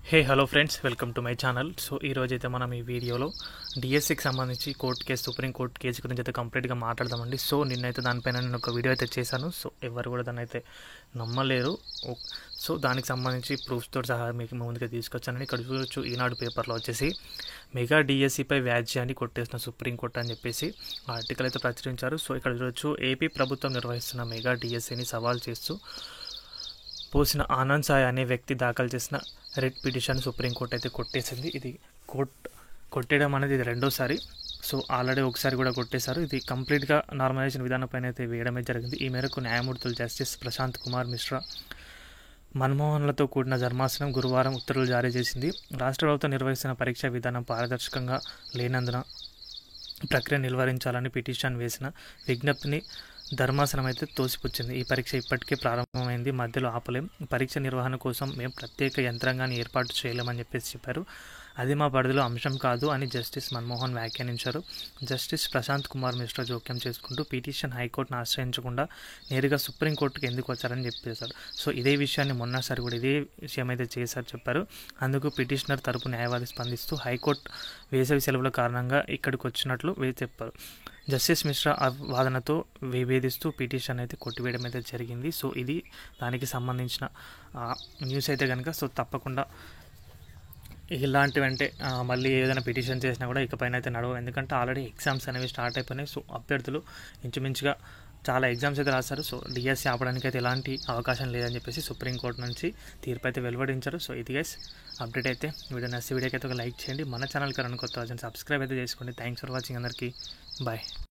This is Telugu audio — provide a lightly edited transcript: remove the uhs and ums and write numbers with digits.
Hey hello friends, welcome to my channel. So ఈరోజైతే మనం ఈ వీడియోలో డిఎస్సికి సంబంధించి సుప్రీం కోర్టు కేసు గురించి అయితే కంప్లీట్గా మాట్లాడదామండి. సో నిన్నైతే దానిపైన నేను ఒక వీడియో అయితే చేశాను. సో ఎవరు కూడా దాన్ని అయితే నమ్మలేరు. సో దానికి సంబంధించి ప్రూఫ్స్తో సహా మీకు ముందుగా తీసుకొచ్చానని ఇక్కడ చూడొచ్చు. ఈనాడు పేపర్లో వచ్చేసి మెగా డిఎస్సిపై వ్యాజ్యాన్ని కొట్టేసిన సుప్రీంకోర్టు అని చెప్పేసి ఆర్టికల్ అయితే ప్రచురించారు. సో ఇక్కడ చూడొచ్చు, ఏపీ ప్రభుత్వం నిర్వహిస్తున్న మెగా డిఎస్సిని సవాల్ చేస్తూ పోసిన ఆనంద్ సాయ్ అనే వ్యక్తి దాఖలు చేసిన రెడ్ పిటిషన్ సుప్రీంకోర్టు అయితే కొట్టేసింది. ఇది కొట్టేయడం అనేది ఇది రెండోసారి. సో ఆల్రెడీ ఒకసారి కూడా కొట్టేశారు. ఇది కంప్లీట్గా నార్మలైజేషన్ విధానంపైన అయితే వేయడమే జరిగింది. ఈ మేరకు న్యాయమూర్తులు జస్టిస్ ప్రశాంత్ కుమార్ మిశ్రా, మన్మోహన్లతో కూడిన ధర్మాసనం గురువారం ఉత్తర్వులు జారీ చేసింది. రాష్ట్ర ప్రభుత్వం నిర్వహిస్తున్న పరీక్షా విధానం పారదర్శకంగా లేనందున ప్రక్రియ నిలువరించాలని పిటిషన్ వేసిన విజ్ఞప్తిని ధర్మాసనం అయితే తోసిపుచ్చింది. ఈ పరీక్ష ఇప్పటికే ప్రారంభమైంది, మధ్యలో ఆపలేం. పరీక్ష నిర్వహణ కోసం మేము ప్రత్యేక యంత్రాంగాన్ని ఏర్పాటు చేయలేమని చెప్పారు. అది మా పరిధిలో అంశం కాదు అని జస్టిస్ మన్మోహన్ వ్యాఖ్యానించారు. జస్టిస్ ప్రశాంత్ కుమార్ మిశ్రా జోక్యం చేసుకుంటూ పిటిషన్ హైకోర్టును ఆశ్రయించకుండా నేరుగా సుప్రీంకోర్టుకు ఎందుకు వచ్చారని చెప్పేశారు. సో ఇదే విషయాన్ని మొన్నసారి కూడా ఇదే విషయం అయితే చెప్పారు. అందుకు పిటిషనర్ తరపు న్యాయవాది స్పందిస్తూ హైకోర్టు వేసవి సెలవుల కారణంగా ఇక్కడికి వచ్చినట్లు చెప్పారు. జస్టిస్ మిశ్రా వాదనతో విభేదిస్తూ పిటిషన్ అయితే కొట్టివేయడం అయితే జరిగింది. సో ఇది దానికి సంబంధించిన న్యూస్ అయితే కనుక. సో తప్పకుండా ఇలాంటివంటే మళ్ళీ ఏదైనా పిటిషన్ చేసినా కూడా ఇకపైన అయితే నడవు. ఎందుకంటే ఆల్రెడీ ఎగ్జామ్స్ అనేవి స్టార్ట్ అయిపోయినాయి. సో అభ్యర్థులు ఇంచుమించుగా చాలా ఎగ్జామ్స్ అయితే రాస్తారు. సో డిఎస్సి ఆపడానికి అయితే ఎలాంటి అవకాశం లేదని చెప్పేసి సుప్రీంకోర్టు నుంచి తీర్పు అయితే వెలువడించారు. సో ఇది గైస్ అప్డేట్ అయితే. వీడియోకి అయితే ఒక లైక్ చేయండి. మన ఛానల్కి కొత్త సబ్స్క్రైబ్ అయితే చేసుకోండి. థ్యాంక్స్ ఫర్ వాచింగ్ అందరికీ. బాయ్.